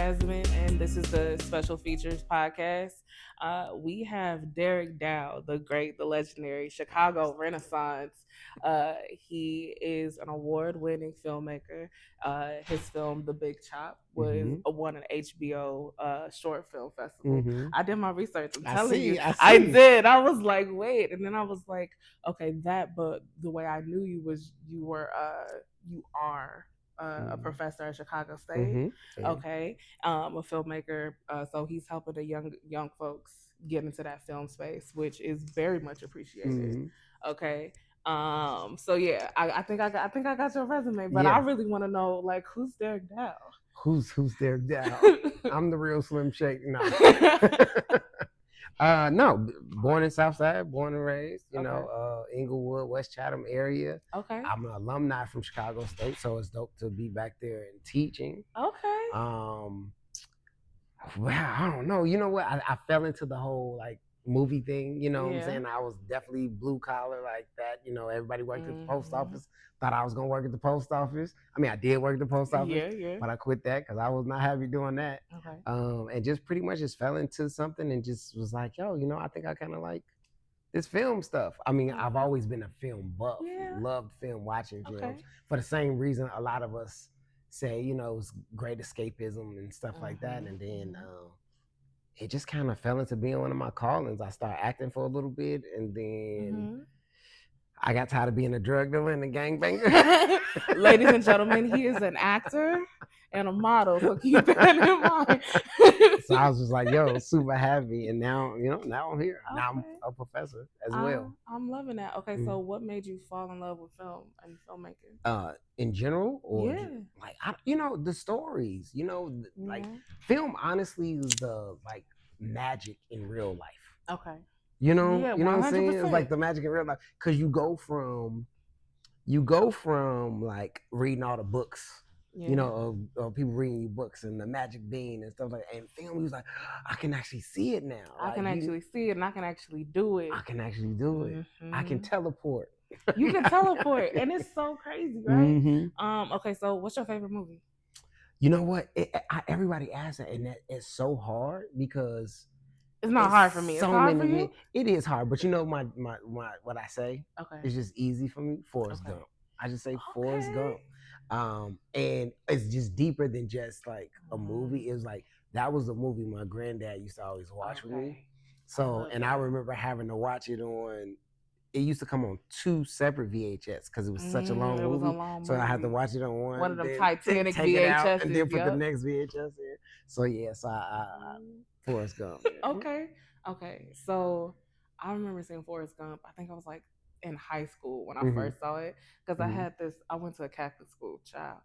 Jasmine, and this is the Special Features podcast. We have Derek Dow, the great, the legendary Chicago Renaissance. He is an award-winning filmmaker. His film, The Big Chop, was won an HBO short film festival. I did my research. I'm telling you, I did. I was like, wait, and then I was like, okay, that. But the way I knew you was you are a professor at Chicago State. Yeah. Okay, a filmmaker. So he's helping the young folks get into that film space, which is very much appreciated. Okay. So yeah, I think I got your resume, but I really want to know, like, who's Derek Dow? Who's Derek Dow? I'm the real Slim Shady. No. No, born in Southside, born and raised, you know, Inglewood, West Chatham area. Okay. I'm an alumni from Chicago State, so it's dope to be back there and teaching. Okay. Well, I don't know. You know what? I fell into the whole like movie thing, you know what I'm saying? I was definitely blue collar like that. You know, everybody worked at the post office. Thought I was gonna work at the post office. I mean, I did work at the post office, but I quit that because I was not happy doing that. Okay. And just pretty much just fell into something and just was like, yo, you know, I think I kind of like this film stuff. I mean, I've always been a film buff, loved film, watching films for the same reason a lot of us say, you know, it's great escapism and stuff like that. And then it just kind of fell into being one of my callings. I started acting for a little bit, and then I got tired of being a drug dealer and a gangbanger. Ladies and gentlemen, he is an actor and a model, so keep that in mind. So I was just like, yo, super happy. And now, you know, now I'm here. Now I'm a professor as well. I'm loving that. Okay, so what made you fall in love with film and filmmaking? In general, or like, you know, the stories, you know, like film honestly is the like magic in real life. Okay. You know, Yeah, you know 100%. what I'm saying? It's like the magic in real life. Cause you go from like reading all the books, you know, of people reading your books and the magic bean and stuff like that. And film, he was like, I can actually see it now. I can actually see it and I can actually do it. I can actually do it. I can teleport. You can teleport, and it's so crazy, right? Okay, so what's your favorite movie? You know what? Everybody asks that, and it's so hard because it's not hard for me. It's hard for you? It is hard, but you know my what I say? Okay. It's just easy for me. Forrest Gump. I just say Forrest Gump. And it's just deeper than just like a movie. It was like that was a movie my granddad used to always watch with me. So, and I remember having to watch it on. It used to come on 2 separate VHS because it was such a long movie. So I had to watch it on one of them Titanic VHS, and then put the next VHS in. So yeah, so I Forrest Gump. Yeah. Okay. So I remember seeing Forrest Gump. I think I was like in high school when I first saw it because I went to a Catholic school, child.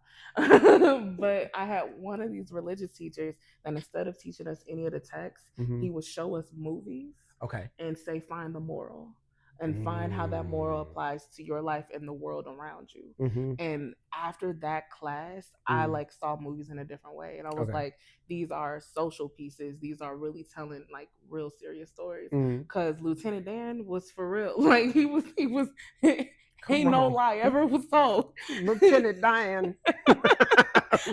But I had one of these religious teachers that instead of teaching us any of the text, he would show us movies. Okay. And say, find the moral. And find how that moral applies to your life and the world around you. And after that class, I like saw movies in a different way. And I was like, these are social pieces. These are really telling like real serious stories. Because Lieutenant Dan was for real. Like he was ain't no lie ever was told. Lieutenant Dan.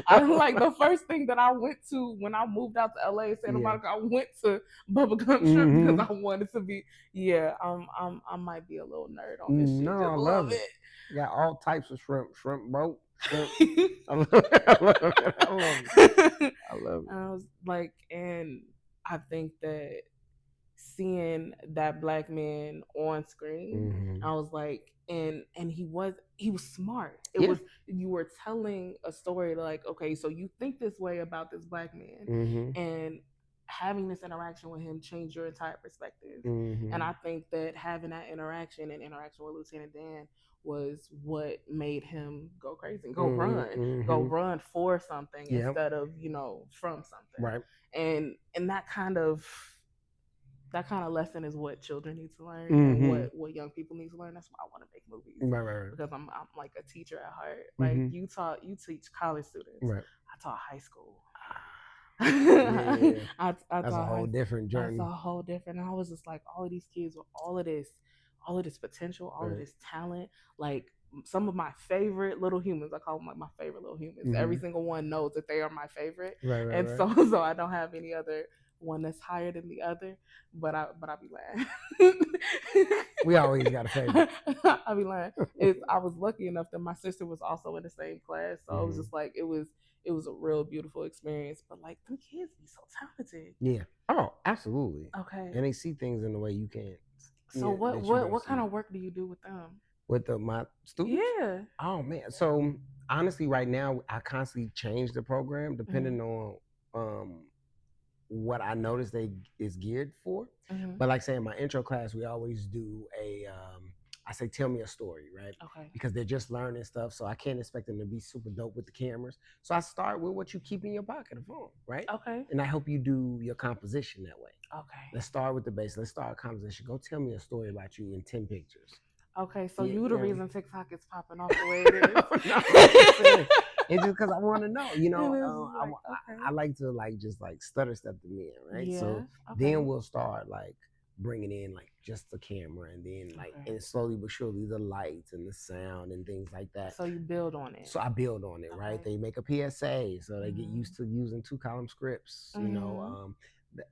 I like the first thing that I went to when I moved out to LA, Santa Monica. I went to Bubblegum Shrimp because I wanted to be. Yeah, I might be a little nerd on this shit. No, I love it. You got all types of shrimp boat. Shrimp. I love it. I love it. I was like, and I think that seeing that black man on screen, I was like, and he was smart. It was, you were telling a story like, okay, so you think this way about this black man, and having this interaction with him changed your entire perspective. And I think that having that interaction with Lieutenant Dan was what made him go crazy and go run for something instead of, you know, from something. Right. And that kind of lesson is what children need to learn and what young people need to learn. That's why I want to make movies. Right. Because I'm like a teacher at heart. Like you teach college students. Right. I taught high school. Yeah. That's a whole different journey. That's a whole different. And I was just like, all of these kids with all of this potential, all of this talent. Like some of my favorite little humans. I call them like my favorite little humans. Mm-hmm. Every single one knows that they are my favorite, right. So I don't have any other one that's higher than the other. But I be lying. We always got a favorite. I be lying. I was lucky enough that my sister was also in the same class, so it was just like it was a real beautiful experience. But like, them kids be so talented. Yeah. Oh, absolutely. Okay. And they see things in the way you can't. So what kind of work do you do with them? With my students? Yeah. Oh man. So honestly, right now I constantly change the program depending on what I notice they is geared for. Mm-hmm. But like say in my intro class, we always do I say tell me a story, right? Okay. Because they're just learning stuff, so I can't expect them to be super dope with the cameras. So I start with what you keep in your pocket, a phone, right? Okay. And I help you do your composition that way. Okay. Let's start with the base. Let's start a composition. Go tell me a story about you in 10 pictures. Okay, so you the reason TikTok is popping off the way it is. It's just because I want to know, I like to just stutter step them in, right? Yeah, so then we'll start bringing in just the camera, and then and slowly but surely the lights and the sound and things like that. So you build on it. So I build on it, right? They make a PSA, so they get used to using 2-column scripts. You know,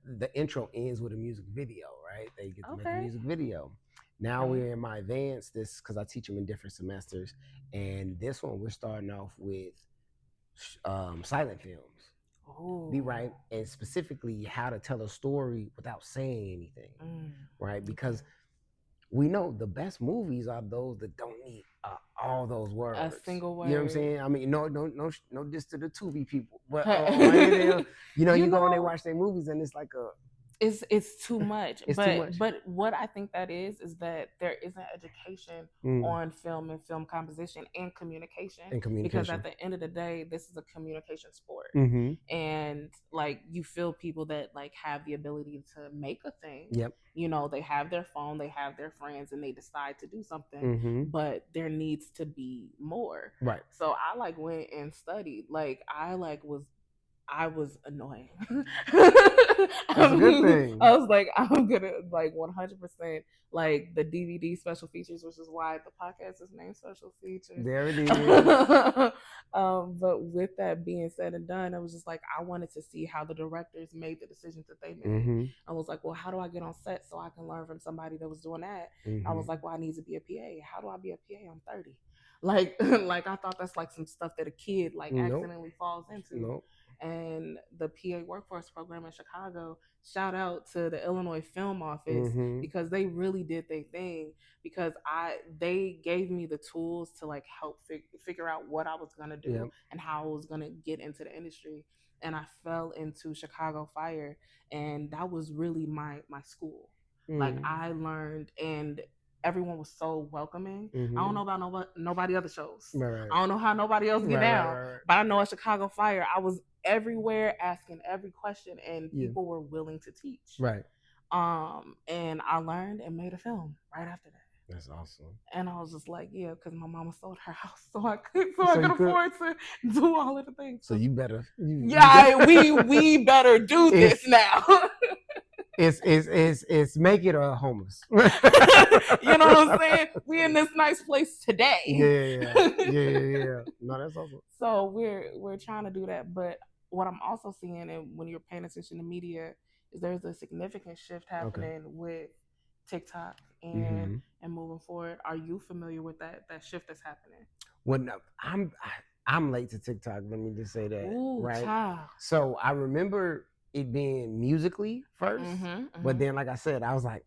the intro ends with a music video, right? They get to make a music video. Now we're in my advanced, because I teach them in different semesters, and this one we're starting off with silent films. Oh. Be right, and specifically how to tell a story without saying anything, right? Because we know the best movies are those that don't need all those words. A single word. You know what I'm saying? I mean, no diss to the Tubi people, but you go and they watch their movies, and it's like it's too much. It's too much. But what I think that is that there isn't education on film and film composition and communication. Because at the end of the day, this is a communication sport. Mm-hmm. And you feel people that have the ability to make a thing. Yep. You know, they have their phone, they have their friends, and they decide to do something. But there needs to be more. Right. So I went and studied. I was annoying. That's a good thing. I was like, I'm gonna 100% the DVD special features, which is why the podcast is named Special Features. There it is. But with that being said and done, I was just I wanted to see how the directors made the decisions that they made. I was like, well, how do I get on set so I can learn from somebody that was doing that? I was like, well, I need to be a PA. How do I be a PA? I'm 30. I thought that's some stuff that a kid accidentally falls into. Nope. And the PA workforce program in Chicago, shout out to the Illinois Film Office, because they really did their thing, because they gave me the tools to help figure out what I was gonna do and how I was gonna get into the industry. And I fell into Chicago Fire, and that was really my school. I learned, and everyone was so welcoming. I don't know about nobody other shows. Right. I don't know how nobody else get down. Right. But I know at Chicago Fire, I was everywhere asking every question, and people were willing to teach. Right. And I learned and made a film right after that. That's awesome. And I was just because my mama sold her house, so I could afford to do all of the things. So you better. We better do this now. It's make it or homeless. You know what I'm saying? We in this nice place today. Yeah. No, that's awesome. So we're trying to do that, but what I'm also seeing, and when you're paying attention to media, is there's a significant shift happening with TikTok and moving forward. Are you familiar with that shift that's happening? Well, no, I'm late to TikTok. Let me just say that. Ooh, right. Child. So I remember it being musically first, but then like I said, I was like,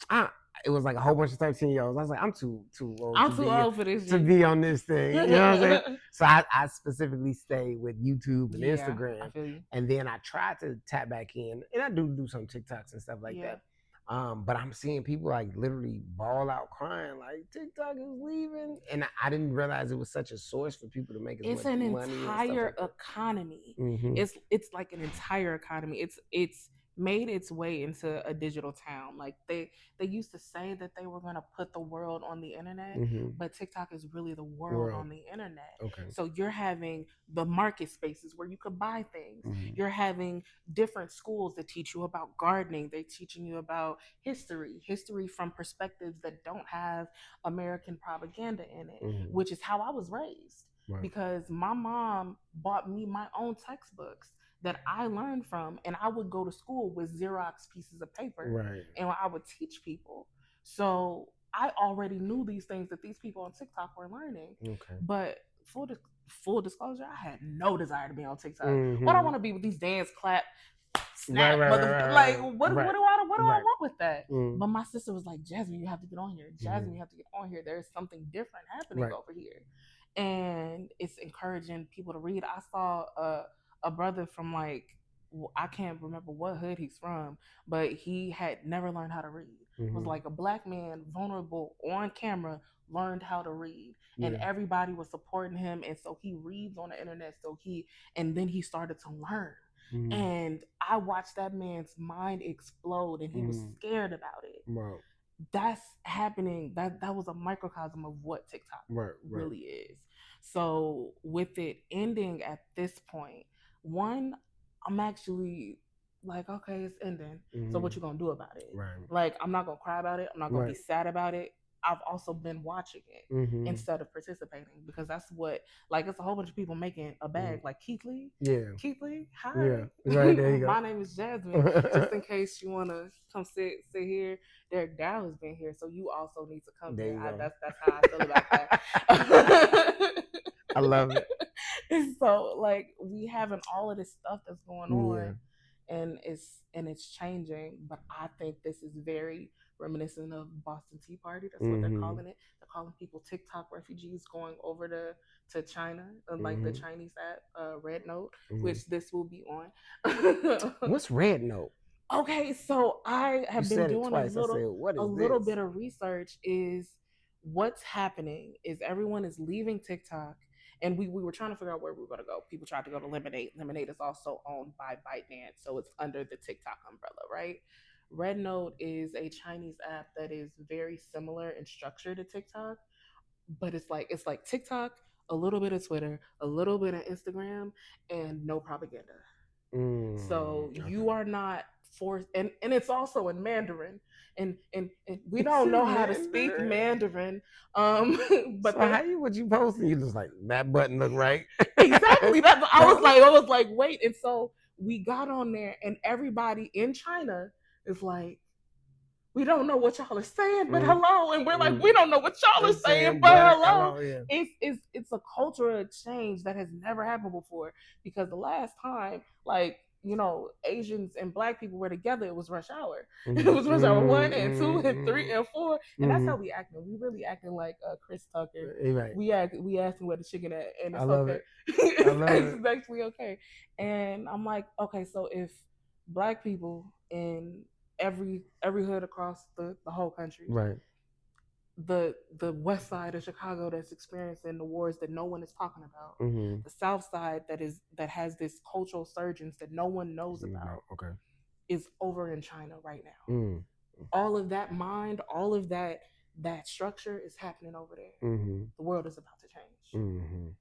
it was a whole bunch of 13-year-olds. I was like, I'm too old. I'm too old for this to be on this thing. You know what I'm saying? So I specifically stay with YouTube and Instagram, I feel you. And then I tried to tap back in, and I do some TikToks and stuff like that. But I'm seeing people literally bawl out crying, TikTok is leaving, and I didn't realize it was such a source for people to make as much money. It's an entire economy. It's like an entire economy. It's made its way into a digital town. Like they used to say that they were going to put the world on the internet, but TikTok is really the world on the internet. Okay. So you're having the market spaces where you could buy things. You're having different schools that teach you about gardening. They're teaching you about history from perspectives that don't have American propaganda in it, which is how I was raised. Right. Because my mom bought me my own textbooks that I learned from, and I would go to school with Xerox pieces of paper, right, and I would teach people. So I already knew these things that these people on TikTok were learning. Okay. But full disclosure, I had no desire to be on TikTok. What I want to be with these dance clap, snap, like what do I want with that? But my sister was like, Jasmine, you have to get on here. Jasmine, you have to get on here. There's something different happening over here, and it's encouraging people to read. I saw a brother from like, I can't remember what hood he's from, but he had never learned how to read. It was like a black man, vulnerable on camera, learned how to read, and everybody was supporting him, and so he reads on the internet. And then he started to learn, and I watched that man's mind explode, and he was scared about it. Wow. That's happening. That was a microcosm of what TikTok really is. So with it ending at this point, one, I'm actually like, okay, it's ending. So what you gonna do about it? Right. Like, I'm not gonna cry about it. I'm not gonna be sad about it. I've also been watching it instead of participating, because that's what, like, it's a whole bunch of people making a bag. Like Keith Lee. Yeah. Keith Lee, hi. Yeah. Right, there you go. My name is Jasmine. Just in case you wanna come sit here. Derek Dow has been here, so you also need to come there. That's how I feel about that. I love it. So like, we having all of this stuff that's going on, and it's changing. But I think this is very reminiscent of Boston Tea Party. That's what they're calling it. They're calling people TikTok refugees going over to China, like the Chinese app Red Note, which this will be on. What's Red Note? Okay, so I have been doing a little bit of research. Is what's happening is everyone is leaving TikTok, and we were trying to figure out where we were going to go. People tried to go to Lemonade. Lemonade is also owned by ByteDance, so it's under the TikTok umbrella, right? Red Note is a Chinese app that is very similar in structure to TikTok, but it's like TikTok, a little bit of Twitter, a little bit of Instagram, and no propaganda. So you are not forced, and it's also in Mandarin, and we don't know how to speak Mandarin. But so how would you post, and you just like, that button look right? Exactly. That's I was like, wait. And so we got on there, and everybody in China is like, we don't know what y'all are saying, but hello. And we're like, we don't know what y'all are saying, but hello. It's a cultural change that has never happened before, because the last time, like, you know, Asians and Black people were together, it was Rush Hour. It was Rush Hour 1 and 2 and 3 and 4, and that's how we acting. We really acting like Chris Tucker. Right. We asking where the chicken at, and it's okay. It's actually okay. And I'm like, okay, so if Black people in every hood across the whole country, right, the west side of Chicago that's experiencing the wars that no one is talking about, the south side that has this cultural surgence that no one knows about, is over in China right now. All of that mind, all of that structure is happening over there. The world is about to change.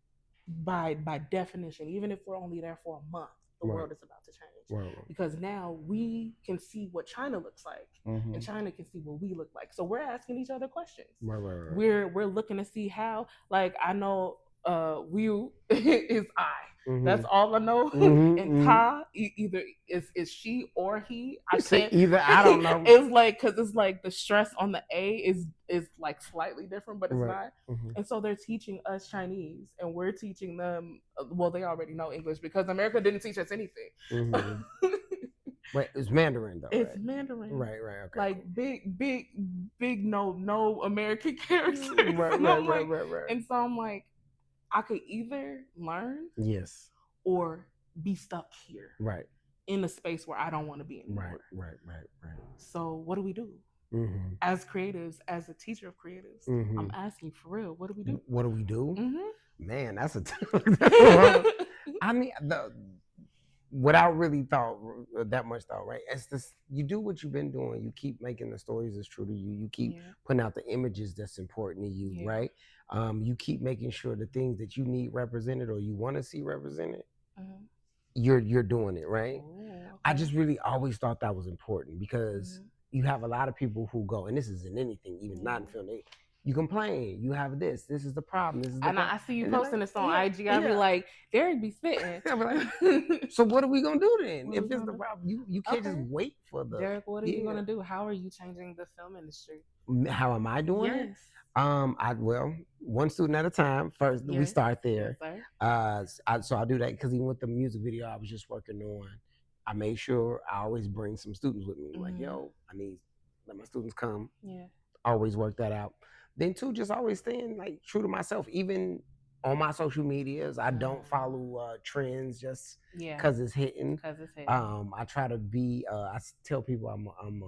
By definition, even if we're only there for a month, the world is about to change, because now we can see what China looks like, and China can see what we look like. So we're asking each other questions. We're looking to see how, like, I know Wu is I. That's all I know. And Ta either is she or he. I can't either. I don't know. It's like, because it's like the stress on the A is like slightly different, but it's not. And so they're teaching us Chinese, and we're teaching them. Well, they already know English because America didn't teach us anything. Wait, it's Mandarin though. It's Mandarin. Right. Okay. Like big no American characters. Right. And so I'm like, I could either learn, yes, or be stuck here, right, in a space where I don't want to be anymore. Right. So what do we do? As creatives, as a teacher of creatives, I'm asking for real. What do we do? What do we do? Man, that's a. I mean, without really that much thought, right? It's this, you do what you've been doing. You keep making the stories that's true to you. You keep putting out the images that's important to you, right? You keep making sure the things that you need represented or you want to see represented, you're doing it, right? I just really always thought that was important because you have a lot of people who go, and this isn't anything, even not in film, you complain, you have this is the problem, this is the problem. I see you posting this on IG. I be like, Derek be spitting. So what are we gonna do then? If it's the problem, you can't just wait for the Derek, what are you gonna do? How are you changing the film industry? How am I doing it? Well, one student at a time. First, we start there. So I do that because even with the music video I was just working on, I made sure I always bring some students with me. Like, yo, I need let my students come. Always work that out. Then too, just always staying like true to myself. Even on my social medias, I don't follow trends just because it's hitting. I try to be. I tell people I'm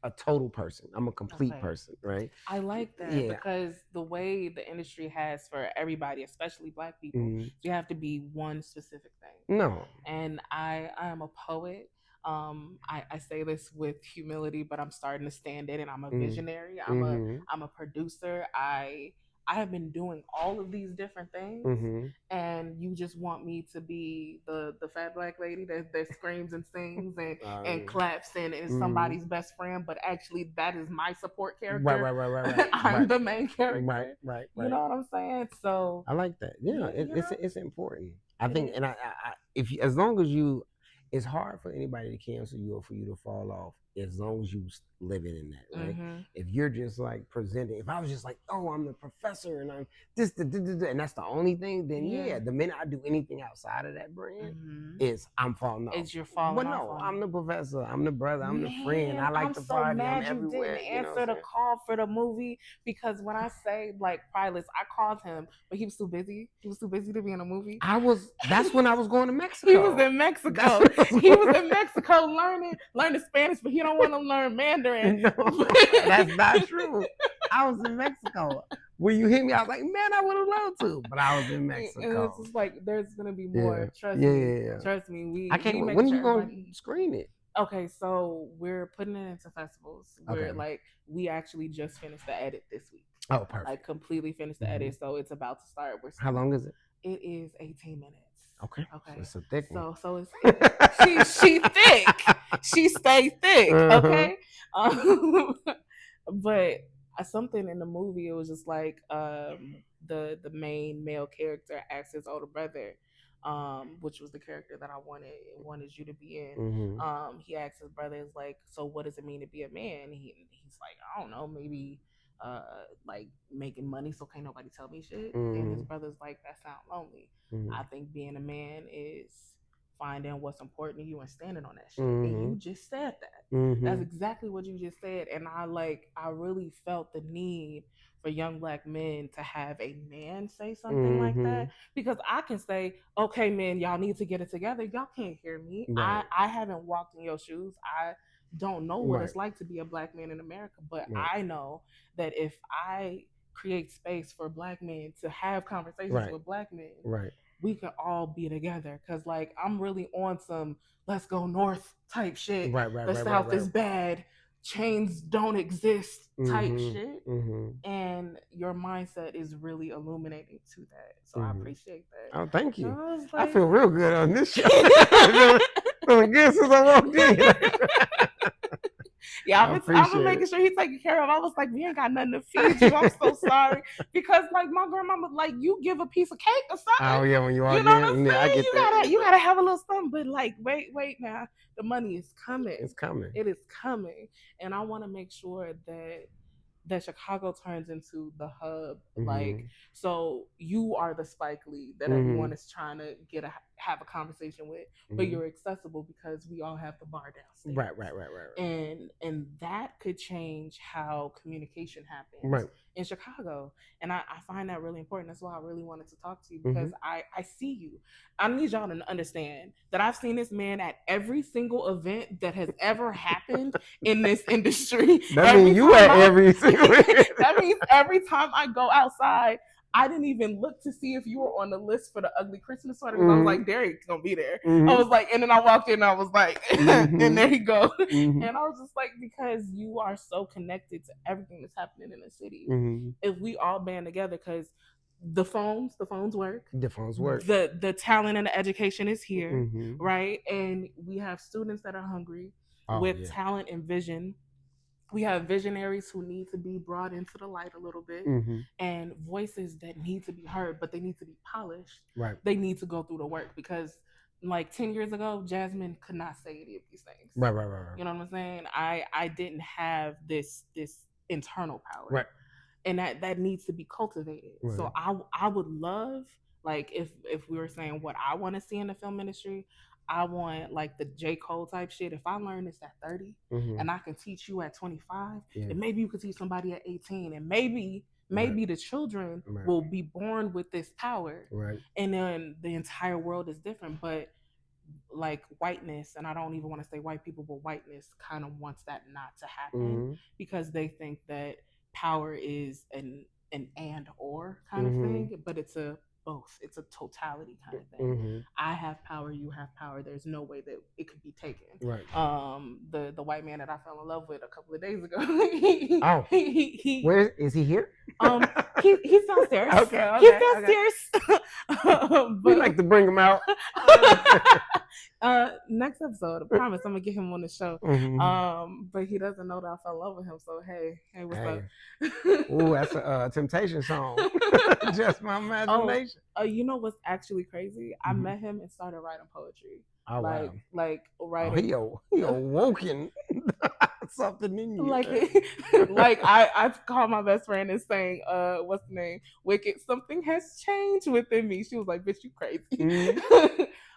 a total person. I'm a complete person, right? I like that because the way the industry has for everybody, especially Black people, you have to be one specific thing. No. And I am a poet. I say this with humility, but I'm starting to stand in it. I'm a visionary. I'm a producer. I have been doing all of these different things, and you just want me to be the fat Black lady that screams and sings and claps and is somebody's best friend, but actually that is my support character. Right. I'm the main character. Right. You know what I'm saying? So I like that. It's important. I think, and I if you, as long as you. It's hard for anybody to cancel you or for you to fall off as long as you living in that, right? If you're just like presenting, if I was just like, oh, I'm the professor and I'm this, and that's the only thing, then the minute I do anything outside of that brand, I'm falling off. It's your falling off. But no, I'm the professor, I'm the brother, I'm the friend. I like to party. I'm everywhere. Didn't answer the call for the movie because when I say like Priceless, I called him, but he was too busy. He was too busy to be in a movie. That's when I was going to Mexico. He was in Mexico. He was in Mexico learning Spanish, but he don't want to learn Mandarin. No, that's not true. I was in Mexico. When you hit me, I was like, man, I would have loved to, but I was in Mexico. And it's just like, there's gonna be more. Trust me. Trust me. I can't. When are you gonna screen it? Okay, so we're putting it into festivals. We actually just finished the edit this week. Oh, perfect. Like completely finished the edit, so it's about to start. How long is it? It is 18 minutes. Okay. So it's a thick one. So it's she thick. She stay thick. Okay. But something in the movie, it was just like the main male character asks his older brother, which was the character that I wanted you to be in. He asked his brother, is like, so what does it mean to be a man? He's like, I don't know, maybe like making money so can't nobody tell me shit. And his brother's like, that sounds lonely. I think being a man is finding what's important to you and standing on that shit. And you just said that. That's exactly what you just said. And I really felt the need for young Black men to have a man say something like that, because I can say, okay, men, y'all need to get it together. Y'all can't hear me. Right. I haven't walked in your shoes. I don't know what it's like to be a Black man in America, but I know that if I create space for Black men to have conversations with Black men, we can all be together. Because like I'm really on some let's go north type shit. The South is bad, chains don't exist type shit. And your mindset is really illuminating to that. So I appreciate that. Oh, thank you. I feel real good on this show. Feeling good since I walked in. Yeah, I'm making sure he's taken care of. I was like, we ain't got nothing to feed you. I'm so sorry. Because like my grandma was like, you give a piece of cake or something. Oh yeah, when you walk in, what I'm saying? I get you gotta have a little something. But like, wait now. The money is coming. It's coming. It is coming. And I want to make sure that Chicago turns into the hub. Like, so you are the Spike Lee that everyone is trying to have a conversation with, but you're accessible because we all have the bar downstairs. Right. And that could change how communication happens in Chicago. And I find that really important. That's why I really wanted to talk to you, because I see you. I need y'all to understand that I've seen this man at every single event that has ever happened in this industry. That means you at every single event. That means every time I go outside, I didn't even look to see if you were on the list for the ugly Christmas sweater because I was like, Derek's gonna be there. I was like, and then I walked in and I was like, and there you go. And I was just like, because you are so connected to everything that's happening in the city. If we all band together, because the phones work. The phones work. The talent and the education is here, right? And we have students that are hungry with talent and vision. We have visionaries who need to be brought into the light a little bit, and voices that need to be heard, but they need to be polished. Right. They need to go through the work because, like 10 years ago, Jasmine could not say any of these things. Right. You know what I'm saying? I didn't have this internal power. Right. And that needs to be cultivated. Right. So I would love, like, if we were saying what I want to see in the film industry, I want like the J. Cole type shit. If I learn this at 30 and I can teach you at 25, and maybe you could teach somebody at 18, and maybe the children will be born with this power. Right. And then the entire world is different. But like whiteness, and I don't even want to say white people, but whiteness kind of wants that not to happen because they think that power is an and or kind of thing, but it's a both. It's a totality kind of thing. I have power, you have power. There's no way that it could be taken. Right. The white man that I fell in love with a couple of days ago. Where is he here? He's downstairs. Okay. He's downstairs. We like to bring him out. Next episode, I promise I'm gonna get him on the show. But he doesn't know that I fell in love with him. So hey, what's up? Ooh, that's a Temptation song. Just my imagination. You know what's actually crazy? I met him and started writing poetry. Oh, like writing. He awoken something in you. Like I called my best friend and saying, what's the name? Wicked, something has changed within me. She was like, bitch, you crazy.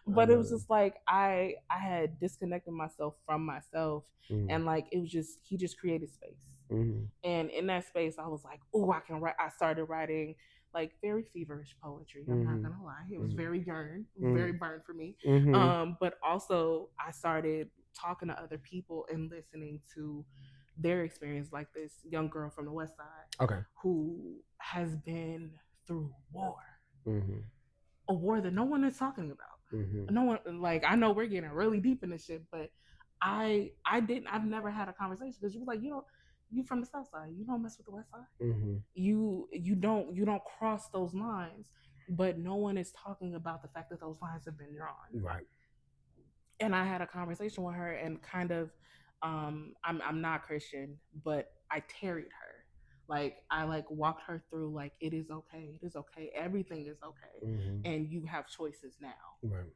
But it was just like I had disconnected myself from myself, and like it was just he just created space. And in that space, I was like, oh, I can write. I started writing like very feverish poetry. I'm not gonna lie, it was very yearned, very burned for me. But also I started talking to other people and listening to their experience, like this young girl from the West Side, who has been through war, a war that no one is talking about. No one, like, I know we're getting really deep in this shit, but I've never had a conversation because you was like, you from the South Side, you don't mess with the West Side. You don't cross those lines, but no one is talking about the fact that those lines have been drawn. Right. And I had a conversation with her and kind of, I'm not Christian, but I tarried her. Like I walked her through like it is okay, everything is okay, and you have choices now. Right.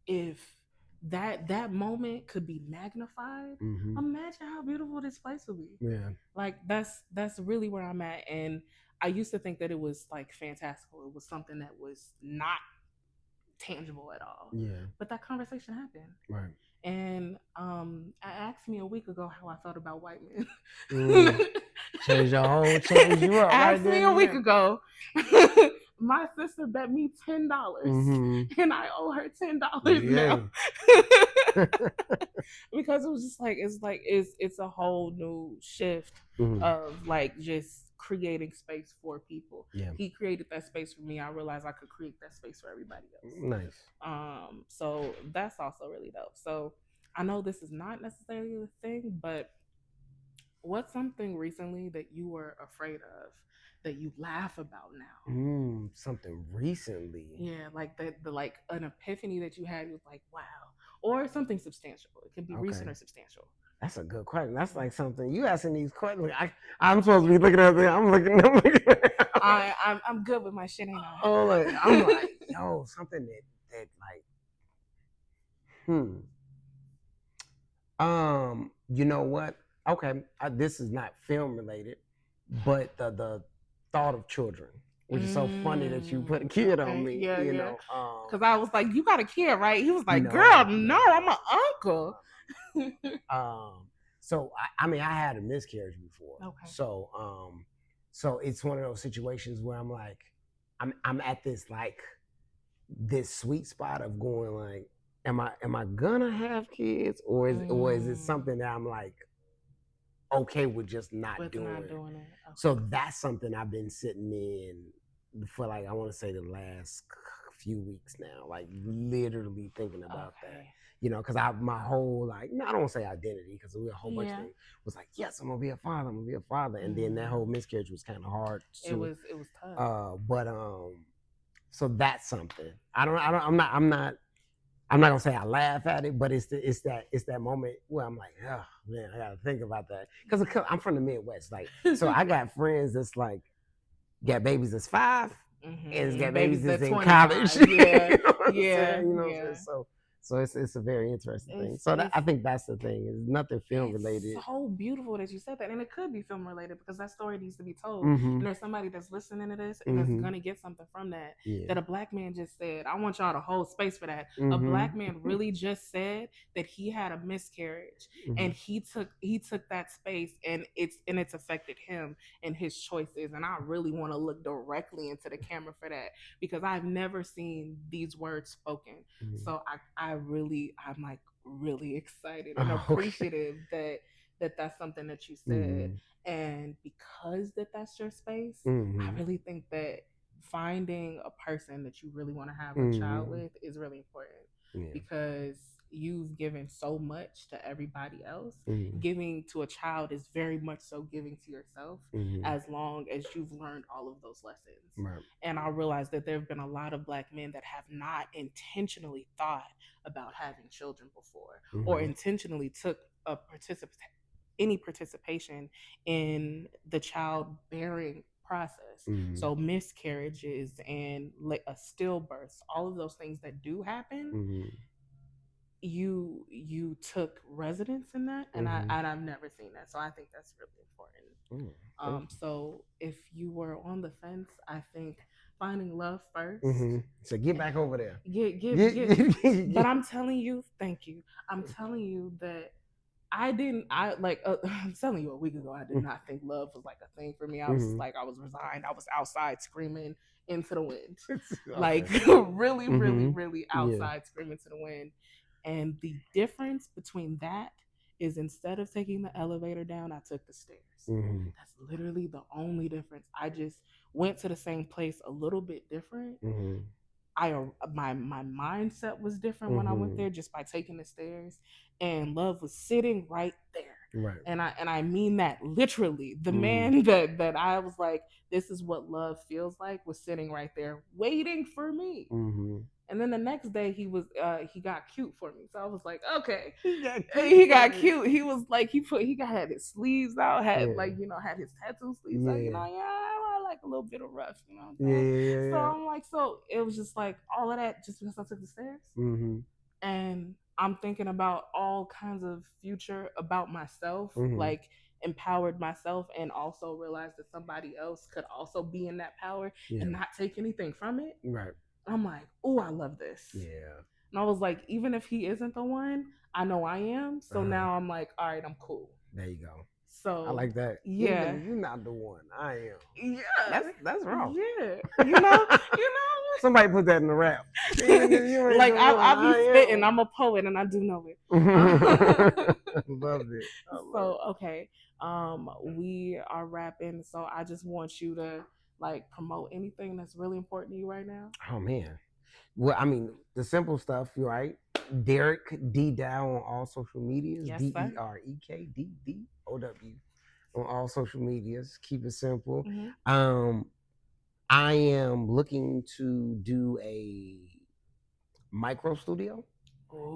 If that moment could be magnified, imagine how beautiful this place would be. Yeah. Like that's really where I'm at. And I used to think that it was like fantastical. It was something that was not tangible at all. Yeah. But that conversation happened. Right. And asked me a week ago how I felt about white men. Change you up. Asked me a week ago. My sister bet me $10, and I owe her $10 now. Because it was just like it's a whole new shift of like just creating space for people. Yeah. He created that space for me. I realized I could create that space for everybody else. Nice. So that's also really dope. So I know this is not necessarily the thing, but what's something recently that you were afraid of that you laugh about now? Something recently. Yeah, like the like an epiphany that you had. You was like, wow. Or something substantial. It could be recent or substantial. That's a good question. That's like something you asking these questions. I'm supposed to be looking at it. I'm looking. I'm good with my shit, ain't I? Oh, I'm like, yo, something that like, you know what? Okay, this is not film related, but the thought of children, which is so funny that you put a kid on me. Yeah, you know, because I was like, you got a kid, right? He was like, girl, no, I'm an uncle. So I mean, I had a miscarriage before. Okay. So it's one of those situations where I'm like, I'm at this like this sweet spot of going like, am I gonna have kids, or is it something that I'm like okay with just not doing it? Okay. So that's something I've been sitting in for like, I want to say the last few weeks now, like literally thinking about that. Because my whole, like, no, I don't want to say identity, because we a whole bunch of things, was like, yes, I'm gonna be a father, and then that whole miscarriage was kind of hard too. It was tough. But so that's something. I'm not gonna say I laugh at it, but it's that moment where I'm like, oh man, I gotta think about that, because I'm from the Midwest, like, so I got friends that's like got babies that's 5, and got babies that's in college. Yeah, So it's a very interesting thing. So I think that's the thing. It's nothing film related. It's so beautiful that you said that, and it could be film related, because that story needs to be told. And there's somebody that's listening to this and that's gonna get something from that. That a black man just said. I want y'all to hold space for that. A black man really just said that he had a miscarriage, and he took that space, and it's affected him and his choices. And I really want to look directly into the camera for that, because I've never seen these words spoken. So I'm like really excited and appreciative that that's something that you said. And because that's your space, I really think that finding a person that you really want to have a child with is really important, because you've given so much to everybody else. Giving to a child is very much so giving to yourself, as long as you've learned all of those lessons. And I realized that there have been a lot of black men that have not intentionally thought about having children before, or intentionally took any participation in the childbearing process. So miscarriages and stillbirths, all of those things that do happen, you took residence in that, and I've never seen that. So I think that's really important. So if you were on the fence, I think finding love first. So get back over there. But I'm telling you, thank you. I'm telling you that I'm telling you, a week ago, I did not think love was like a thing for me. I was I was resigned. I was outside screaming into the wind. Like really, really, really outside screaming to the wind. And the difference between that is, instead of taking the elevator down, I took the stairs. That's literally the only difference. I just went to the same place a little bit different. My mindset was different when I went there, just by taking the stairs, and love was sitting right there. And I mean that literally. The man that I was like, this is what love feels like, was sitting right there waiting for me. And then the next day he got cute for me. So I was like, okay. He got cute. He was like, had his sleeves out, had his tattoo sleeves out, I like a little bit of rough, you know what I'm saying? So I'm like, so it was just like all of that just because I took the stairs. And I'm thinking about all kinds of future about myself, like empowered myself, and also realized that somebody else could also be in that power and not take anything from it. I'm like, oh, I love this. And I was like, even if he isn't the one, I know I am. So now I'm like, all right, I'm cool. There you go. So I like that. Yeah, you're not the one. I am. Yeah, that's wrong. Yeah, you know. Somebody put that in the rap. Like I be spitting. I'm a poet, and I do know it. Love it. So okay, we are wrapping. So I just want you to promote anything that's really important to you right now. Oh man. Well, I mean, the simple stuff, right? Derek Dow on all social medias. Yes, DEREK DDOW on all social medias. Keep it simple. I am looking to do a micro studio.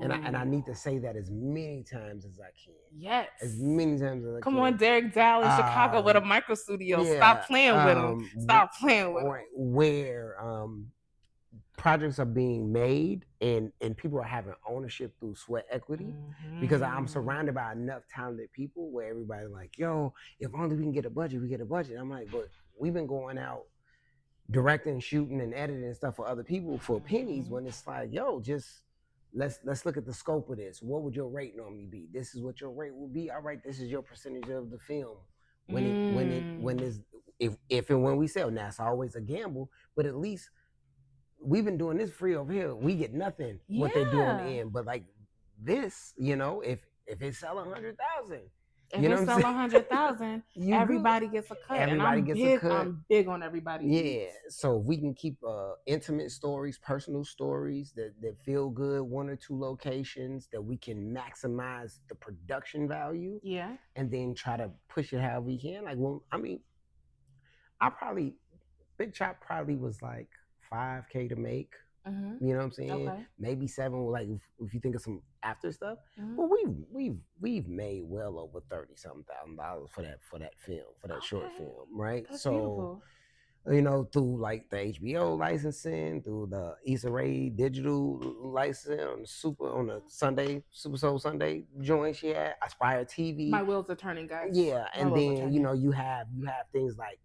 And I need to say that as many times as I can. Yes. As many times as I can. Come on, Derek Dow in Chicago with a micro studio. Yeah, stop playing with him. Stop playing with him. Where projects are being made and people are having ownership through sweat equity, because I'm surrounded by enough talented people where everybody's like, yo, if only we can get a budget, we get a budget. I'm like, but we've been going out directing, shooting, and editing and stuff for other people for pennies, when it's like, yo, just let's look at the scope of this. What would your rate normally be? This is what your rate would be. All right, this is your percentage of the film if and when we sell. Now it's always a gamble, but at least we've been doing this free over here. We get nothing what they do on the end. But like this, if it sell 100,000, If you know it sell 100,000, everybody gets a cut. Everybody gets a cut. I'm big on everybody. Yeah. So if we can keep intimate stories, personal stories that feel good, 1 or 2 locations, that we can maximize the production value. Yeah. And then try to push it how we can. Like, well, I mean, Big Chop probably was like $5,000 to make. You know what I'm saying? Okay. Maybe 7, like if you think of some after stuff. But we've made well over $30,000 for that film, for that short film, right? That's so beautiful. You know, through like the HBO licensing, through the Issa Rae digital licensing on the Sunday Super Soul Sunday joint she had, Aspire TV. My wheels are turning, guys. Yeah, and then you know you have things like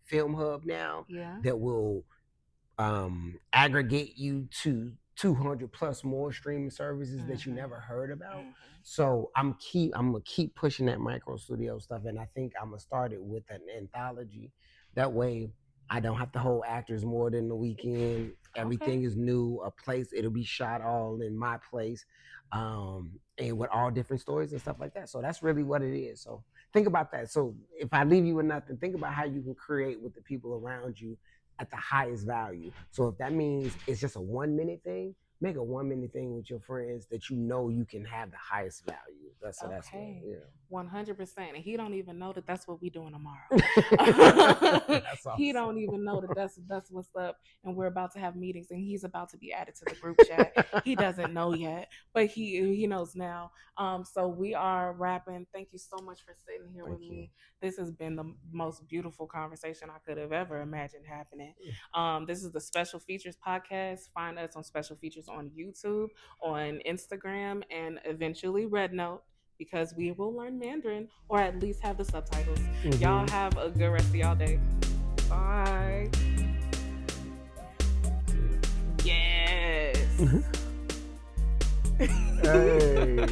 Film Hub now that will aggregate you to 200 plus more streaming services that you never heard about. So I'm gonna keep pushing that micro studio stuff, and I think I'm gonna start it with an anthology. That way I don't have to hold actors more than the weekend. Everything is new, a place, it'll be shot all in my place, and with all different stories and stuff like that. So that's really what it is. So think about that. So if I leave you with nothing, think about how you can create with the people around you at the highest value. So if that means it's just a 1-minute thing, make a 1-minute thing with your friends that you know you can have the highest value. That's what, 100%. And he don't even know that that's what we doing tomorrow. That's awesome. He don't even know that that's what's up, and we're about to have meetings, and he's about to be added to the group chat. He doesn't know yet, but he knows now. So we are wrapping. Thank you so much for sitting here with me. This has been the most beautiful conversation I could have ever imagined happening. This is the Special Features podcast. Find us on Special Features on YouTube, on Instagram, and eventually Red Note, because we will learn Mandarin, or at least have the subtitles. Y'all have a good rest of y'all day. Bye. Yes. Hey.